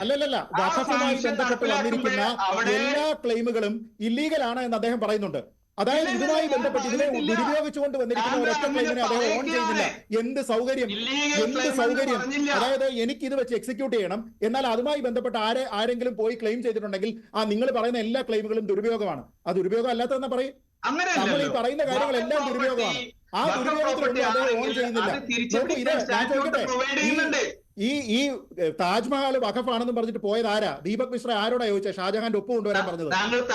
അല്ലല്ല, വഖഫുമായി ബന്ധപ്പെട്ട് വന്നിരിക്കുന്ന എല്ലാ ക്ലെയിമുകളും ഇല്ലീഗലാണ് എന്ന് അദ്ദേഹം പറയുന്നുണ്ട്. അതായത് ഇതുമായി ബന്ധപ്പെട്ട് ഇതിനെ ദുരുപയോഗിച്ചുകൊണ്ട് വന്നിരിക്കുന്ന ഒരൊറ്റ ക്ലെയിമിനെ അദ്ദേഹം ഓൺ ചെയ്യുന്നില്ല. എന്ത് സൗകര്യം! അതായത് എനിക്ക് ഇത് വെച്ച് എക്സിക്യൂട്ട് ചെയ്യണം, എന്നാൽ അതുമായി ബന്ധപ്പെട്ട് ആരെങ്കിലും പോയി ക്ലെയിം ചെയ്തിട്ടുണ്ടെങ്കിൽ നിങ്ങൾ പറയുന്ന എല്ലാ ക്ലെയിമുകളും ദുരുപയോഗമാണ്. ആ ദുരുപയോഗം അല്ലാത്തതെന്നാ പറയും. നമ്മൾ ഈ പറയുന്ന കാര്യങ്ങളെല്ലാം ദുരുപയോഗമാണ്. ആ ദുരുപയോഗത്തിലൊന്നും അദ്ദേഹം ഓൺ ചെയ്യുന്നില്ല. നോക്കൂ, ഇത് ഞാൻ ചോദിക്കട്ടെ, ഈ താജ്മഹൽ വഖഫാണെന്ന് പറഞ്ഞിട്ട് പോയത് ആരാ? ദീപക് മിശ്ര ആരോടാ ചോദിച്ചത്? ഷാജഹാന്റെ ഒപ്പ് കൊണ്ടുവരാൻ പറഞ്ഞത്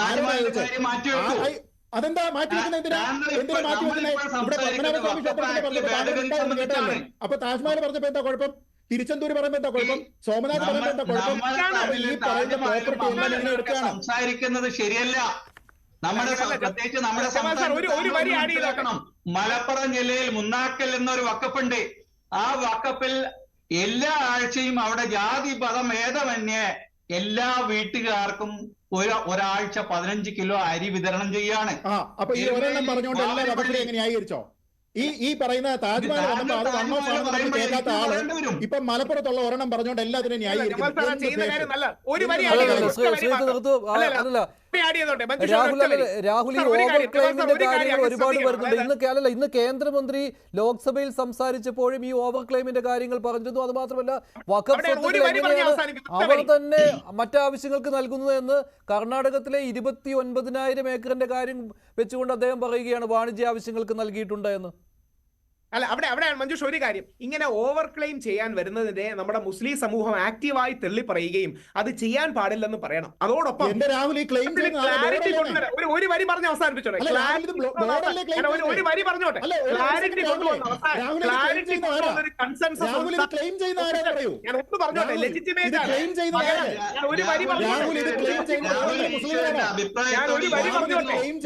ആരോടാ ചോദിച്ചത്? അതെന്താ മാറ്റിവെക്കുന്നത്? എന്തിനാ മാറ്റിവെക്കുന്നത്? ഇവിടെ പത്മനാഭസ്വാമി ക്ഷേത്രത്തിന്റെ പറഞ്ഞപ്പോൾ താങ്കൾ ഉണ്ടാവുമെന്ന് കേട്ടല്ലേ? അപ്പൊ താജ്മഹൽ പറഞ്ഞപ്പോ എന്താ കുഴപ്പം? തിരുച്ചെന്തൂര് പറയുമ്പോ എന്താ കുഴപ്പം? സോമനാഥ് പറയുമ്പോ എന്താ കുഴപ്പം? ഈ പറയുന്ന പ്രോപ്പർട്ടി എല്ലാം നിങ്ങൾ എടുക്കുകയാണ്. സംസാരിക്കുന്നത് ശരിയല്ല. പ്രത്യേകിച്ച് മലപ്പുറം ജില്ലയിൽ മുന്നാക്കൽ എന്നൊരു വക്കപ്പുണ്ട്. ആ വക്കപ്പിൽ എല്ലാ ആഴ്ചയും അവിടെ ജാതി മതം ഭേദമന്യേ എല്ലാ വീട്ടുകാർക്കും ഒരാഴ്ച 15 കിലോ അരി വിതരണം ചെയ്യാണ്. അപ്പൊ ഈ ഒരെണ്ണം പറഞ്ഞുകൊണ്ട് എല്ലാ വകുപ്പിലും എങ്ങനെ ന്യായീകരിച്ചോ? ഈ പറയുന്ന താജ്മഹൽ വന്നപ്പോ അത് വണ്ണോ സാധനം കേൾക്കാത്ത ആള് ഇപ്പൊ മലപ്പുറത്തുള്ള ഒരെണ്ണം പറഞ്ഞുകൊണ്ട് എല്ലാത്തിനും ന്യായീകരിക്കും. രാഹുൽ ഈ ഓവർ ക്ലെയിമിന്റെ കാര്യങ്ങൾ ഒരുപാട് വരുന്നുണ്ട്. ഇന്ന് കേന്ദ്രമന്ത്രി ലോക്സഭയിൽ സംസാരിച്ചപ്പോഴും ഈ ഓവർ ക്ലെയിമിന്റെ കാര്യങ്ങൾ പറഞ്ഞിരുന്നു. അത് മാത്രമല്ല വഖഫ് സ്വത്തുക്കൾ എങ്ങനെയാണ് അവർ തന്നെ മറ്റാവശ്യങ്ങൾക്ക് നൽകുന്നത് എന്ന് കർണാടകത്തിലെ 29,000 ഏക്കറിന്റെ കാര്യം വെച്ചുകൊണ്ട് അദ്ദേഹം പറയുകയാണ് വാണിജ്യ ആവശ്യങ്ങൾക്ക് നൽകിയിട്ടുണ്ട് എന്ന്. അല്ല, അവിടെയാണ് മഞ്ജുഷ് ഒരു കാര്യം, ഇങ്ങനെ ഓവർ ക്ലെയിം ചെയ്യാൻ വരുന്നതിനെ നമ്മുടെ മുസ്ലിം സമൂഹം ആക്റ്റീവായി തള്ളി പറയുകയും അത് ചെയ്യാൻ പാടില്ലെന്ന് പറയണം. അതോടൊപ്പം ഒരു വരി പറഞ്ഞ് അവസാനിപ്പിച്ചോട്ടെ. ഒരു വരി പറഞ്ഞോട്ടെ. ക്ലാരിറ്റി ഞാൻ ഒന്ന് പറഞ്ഞോട്ടെ. ലെജിറ്റിമേറ്റ് ഒരു വരി പറഞ്ഞോട്ടെ.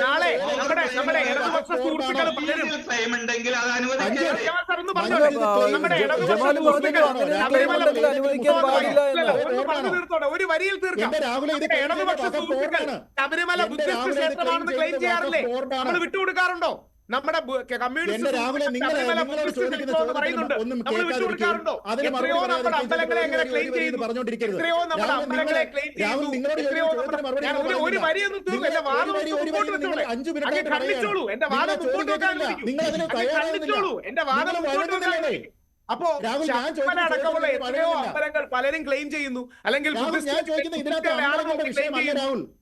നാളെ നമ്മുടെ ഇടതുപക്ഷ സുഹൃത്തുക്കൾ പലരും ഒരു വരിയിൽ തീർക്കാം. ശബരിമല ബുദ്ധിസ്റ്റ് ക്ഷേത്രമാണെന്ന് ക്ലെയിം ചെയ്യാറില്ലേ? നമ്മൾ വിട്ടുകൊടുക്കാറുണ്ടോ? നമ്മുടെ കമ്മ്യൂണിസ്റ്റ് പറയുന്നുണ്ട്, നമ്മൾ വിട്ടുകൊടുക്കാറുണ്ടോ? എത്രയോ നമ്മുടെ അമ്പലങ്ങളെ എങ്ങനെ ക്ലെയിം ചെയ്തു, എത്രയോ നമ്മുടെ അമ്പലങ്ങളെ ക്ലെയിം ചെയ്തു. ഒരു വരിയൊന്നും തീർന്നു. എന്റെ വാദം മുമ്പോട്ട് വെച്ചോളൂ. അങ്ങ് ഖണ്ഡിച്ചോളൂ. എന്റെ വാദം മുമ്പോട്ട് വെക്കാൻ ഖണ്ഡിച്ചോളൂ. എന്റെ വാദം മുമ്പോട്ട് വെക്കാൻ. അപ്പോ അടക്കമുള്ള എത്രയോ അമ്പലങ്ങൾ പലരും ക്ലെയിം ചെയ്യുന്നു, അല്ലെങ്കിൽ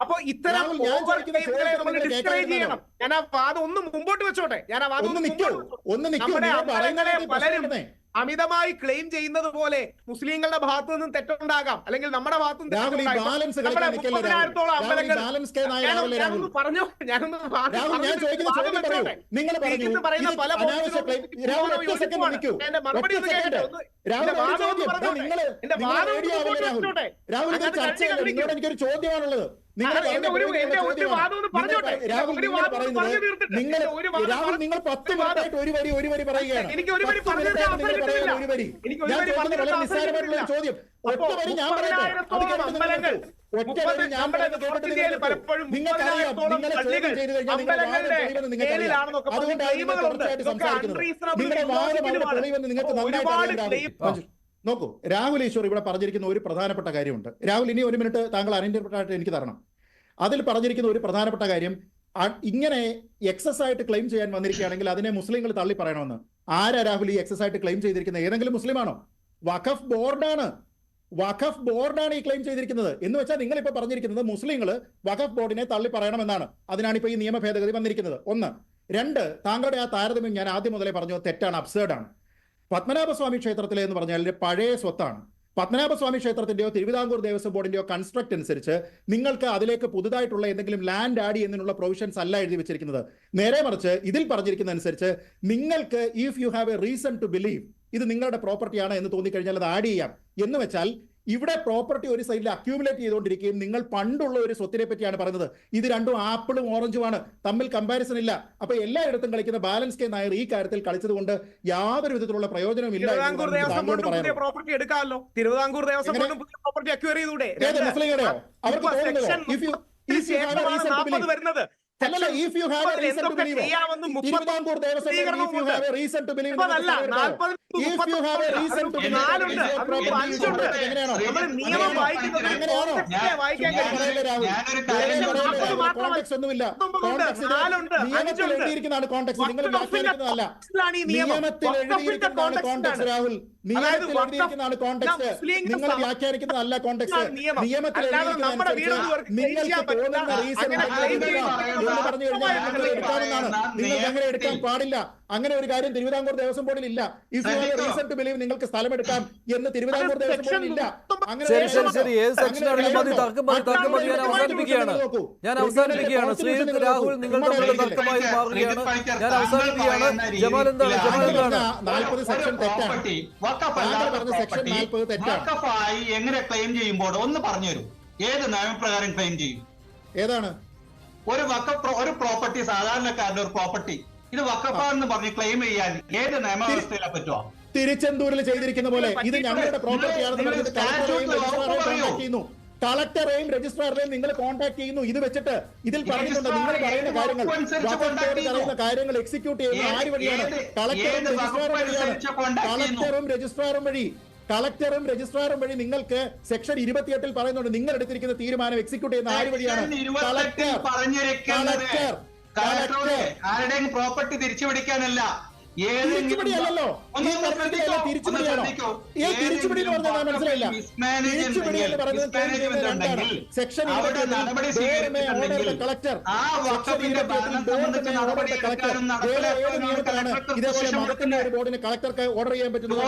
അപ്പോ ഇത്തരം ഓവർ ക്ലെയിമുകളെ നമ്മൾ ഡിസ്കറേജ് ചെയ്യണം. ഞാൻ ആ വാദം ഒന്ന് മുമ്പോട്ട് വെച്ചോട്ടെ. ഞാൻ ആ വാദം നമ്മുടെ അമ്പലങ്ങളെ പലരും അമിതമായി ക്ലെയിം ചെയ്യുന്നത് പോലെ മുസ്ലിങ്ങളുടെ ഭാഗത്തു നിന്നും തെറ്റുണ്ടാകാം, അല്ലെങ്കിൽ നമ്മുടെ ഭാഗത്തും പറഞ്ഞോ. പറയുന്ന പല മറുപടി എനിക്കൊരു ചോദ്യമാണുള്ളത്. നിങ്ങൾ 10 മിനിറ്റായിട്ട് ഒരു വരി പറയുകയാണ്. ചോദ്യം ഒറ്റ വരി ഞാൻ പറയട്ടെ. നോക്കൂ, രാഹുൽ ഈശ്വർ ഇവിടെ പറഞ്ഞിരിക്കുന്ന ഒരു പ്രധാനപ്പെട്ട കാര്യമുണ്ട്. രാഹുൽ, ഇനി 1 മിനിറ്റ് താങ്കൾ അൺഇന്റർപ്രറ്റ് എനിക്ക് തരണം. അതിൽ പറഞ്ഞിരിക്കുന്ന ഒരു പ്രധാനപ്പെട്ട കാര്യം, ഇങ്ങനെ എക്സസ് ആയിട്ട് ക്ലെയിം ചെയ്യാൻ വന്നിരിക്കുകയാണെങ്കിൽ അതിനെ മുസ്ലിങ്ങൾ തള്ളി പറയണമെന്ന്. ആരാ രാഹുൽ ഈ എക്സസ് ആയിട്ട് ക്ലെയിം ചെയ്തിരിക്കുന്നത്? ഏതെങ്കിലും മുസ്ലിമാണോ? വഖഫ് ബോർഡാണ് ഈ ക്ലെയിം ചെയ്തിരിക്കുന്നത്. എന്ന് വെച്ചാൽ നിങ്ങൾ ഇപ്പൊ പറഞ്ഞിരിക്കുന്നത് മുസ്ലിങ്ങൾ വഖഫ് ബോർഡിനെ തള്ളി പറയണമെന്നാണ്. അതിനാണ് ഇപ്പൊ ഈ നിയമ ഭേദഗതി വന്നിരിക്കുന്നത്. 1. 2, താങ്കളുടെ ആ താരതമ്യം ഞാൻ ആദ്യം മുതലേ പറഞ്ഞു തെറ്റാണ്, അബ്സേർഡാണ്. പത്മനാഭസ്വാമി ക്ഷേത്രത്തിലെ എന്ന് പറഞ്ഞാൽ പഴയ സ്വത്താണ്. പത്മനാഭസ്വാമി ക്ഷേത്രത്തിന്റെയോ തിരുവിതാംകൂർ ദേവസ്വം ബോർഡിന്റെയോ കൺസ്ട്രക്ട് അനുസരിച്ച് നിങ്ങൾക്ക് അതിലേക്ക് പുതുതായിട്ടുള്ള എന്തെങ്കിലും ലാൻഡ് ആഡ് ചെയ്യുന്നതിനുള്ള പ്രൊവിഷൻസ് അല്ല എഴുതി വെച്ചിരിക്കുന്നത്. നേരെ മറിച്ച് ഇതിൽ പറഞ്ഞിരിക്കുന്ന അനുസരിച്ച് നിങ്ങൾക്ക് if you have a reason to believe ഇത് നിങ്ങളുടെ പ്രോപ്പർട്ടിയാണ് എന്ന് തോന്നിക്കഴിഞ്ഞാൽ അത് ആഡ് ചെയ്യാം. എന്ന് വെച്ചാൽ ഇവിടെ പ്രോപ്പർട്ടി ഒരു സൈഡിൽ അക്യൂമുലേറ്റ് ചെയ്തുകൊണ്ടിരിക്കുകയും നിങ്ങൾ പണ്ടുള്ള ഒരു സ്വത്തിനെ പറ്റിയാണ് പറയുന്നത്. ഇത് രണ്ടും ആപ്പിളും ഓറഞ്ചുമാണ്, തമ്മിൽ കമ്പാരിസൺ ഇല്ല. അപ്പൊ എല്ലായിടത്തും കളിക്കുന്ന ബാലൻസ് കെ നായർ ഈ കാര്യത്തിൽ കളിച്ചത് കൊണ്ട് യാതൊരു വിധത്തിലുള്ള പ്രയോജനവും ഇല്ല. പ്രോപ്പർട്ടി എടുക്കാമല്ലോ. തിരുവിതാംകൂർ ദേവസ്വം മുസ്ലിങ്ങളുടെയോ അവർക്ക് വരുന്നത് if you have a reason to believe Thiruvithamkoor Devaswom if you have a reason to believe if you have a reason to believe context ഒന്നുമില്ല. നിയമത്തിൽ എഴുതിയിരിക്കുന്നതാണ് കോൺടെക്സ്റ്റ്. നിങ്ങൾ വ്യാഖ്യാനിക്കുന്നതല്ല. നിയമത്തിൽ എഴുതിയിരിക്കുന്നതാണ് കോൺടെക്സ്റ്റ്. രാഹുൽ, നിയമത്തിൽ എഴുതിയിരിക്കുന്നതാണ് കോണ്ടെക്സ്റ്റ്. നിങ്ങൾ വ്യാഖ്യാനിക്കുന്നതല്ല കോണ്ടെക്സ്റ്റ്. നിയമത്തിൽ എഴുതിയിരിക്കുന്നതനുസരിച്ച് നിങ്ങൾക്ക് തോന്നുന്ന റീസൺ എന്ന് പറഞ്ഞു കഴിഞ്ഞാൽ നിങ്ങൾ എടുക്കാമെന്നാണ്. നിങ്ങൾക്ക് അങ്ങനെ എടുക്കാൻ പാടില്ല. അങ്ങനെ ഒരു കാര്യം തിരുവിതാംകൂർ ദേവസ്വം ബോർഡിൽ ഇല്ല. If you have reason to believe നിങ്ങൾക്ക് സ്ഥലം എടുക്കാം എന്ന് തിരുവിതാംകൂർ ദേവസ്വം ബോർഡിൽ ഇല്ല. ഞാൻ അവസാനിപ്പിക്കുകയാണ്. ശ്രീജിത്ത്, രാഹുൽ, നിങ്ങളുടെ തർക്കമായി മാറുകയാണ്. ഞാൻ അവസാനിപ്പിക്കുകയാണ്. ജമാൽ എന്താണ്? 40 സെക്ഷൻ തെറ്റാണ്. സെക്ഷൻ 40 തെറ്റാണ്. എങ്ങനെ ക്ലെയിം ചെയ്യുമ്പോൾ ഒന്ന് പറഞ്ഞു തരൂ. ഏത് നിയമപ്രകാരം ക്ലെയിം ചെയ്യും? ഏതാണ് ഒരു പ്രോപ്പർട്ടി, സാധാരണക്കാരുടെ ഒരു പ്രോപ്പർട്ടി ഇത് വഖഫാണെന്ന് പറഞ്ഞ് ക്ലെയിം ചെയ്യാൻ ഏത് നിയമവ്യവസ്ഥയിലെ പറ്റുമോ? തിരുച്ചെന്തൂരിൽ ചെയ്തിരിക്കുന്ന പോലെ ഇത് ഞങ്ങളുടെ പ്രോപ്പർട്ടിയാണെന്ന് പറഞ്ഞിട്ട് കളക്ടറെയും രജിസ്ട്രാറിനെയും നിങ്ങൾ കോൺടാക്ട് ചെയ്യുന്നു. ഇത് വെച്ചിട്ട് ഇതിൽ പറയുന്നുണ്ട് നിങ്ങൾ പറയുന്ന കാര്യങ്ങൾ, പറയുന്ന കാര്യങ്ങൾ എക്സിക്യൂട്ട് ചെയ്യുന്ന ആര് വഴിയാണ്? കളക്ടറും രജിസ്ട്രാറും വഴിയാണ്. കളക്ടറും രജിസ്ട്രാറും വഴി നിങ്ങൾക്ക് സെക്ഷൻ 28 പറയുന്നുണ്ട് നിങ്ങൾ എടുത്തിരിക്കുന്ന തീരുമാനം എക്സിക്യൂട്ട് ചെയ്യുന്ന ആര് വഴിയാണ്? ആരുടെയും പ്രോപ്പർട്ടി തിരിച്ചു പിടിക്കാനല്ല. തിരിച്ചുപിടിയല്ലോ തിരിച്ചുപിടിയാണോ? തിരിച്ചുപിടി എന്ന് പറഞ്ഞാൽ മനസ്സിലായില്ല. തിരിച്ചുപിടി എന്ന് പറയുന്നത് സെക്ഷൻ 28 കളക്ടർ നിയമത്തിലാണ് ഇതേപോലെ മതത്തിന്റെ ഒരു ബോർഡിന് കളക്ടർക്ക് ഓർഡർ ചെയ്യാൻ പറ്റുന്നത്.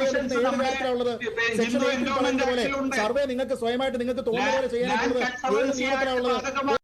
ഏത് കാര്യത്തിലുള്ളത്? സെക്ഷൻ 8 പറയുന്നത് പോലെ സർവേ നിങ്ങൾക്ക് സ്വയമായിട്ട് നിങ്ങൾക്ക് തോന്നുന്ന പോലെ ചെയ്യാനായിട്ടുള്ളത് ഏത് നിയമത്തിലാണുള്ളത്?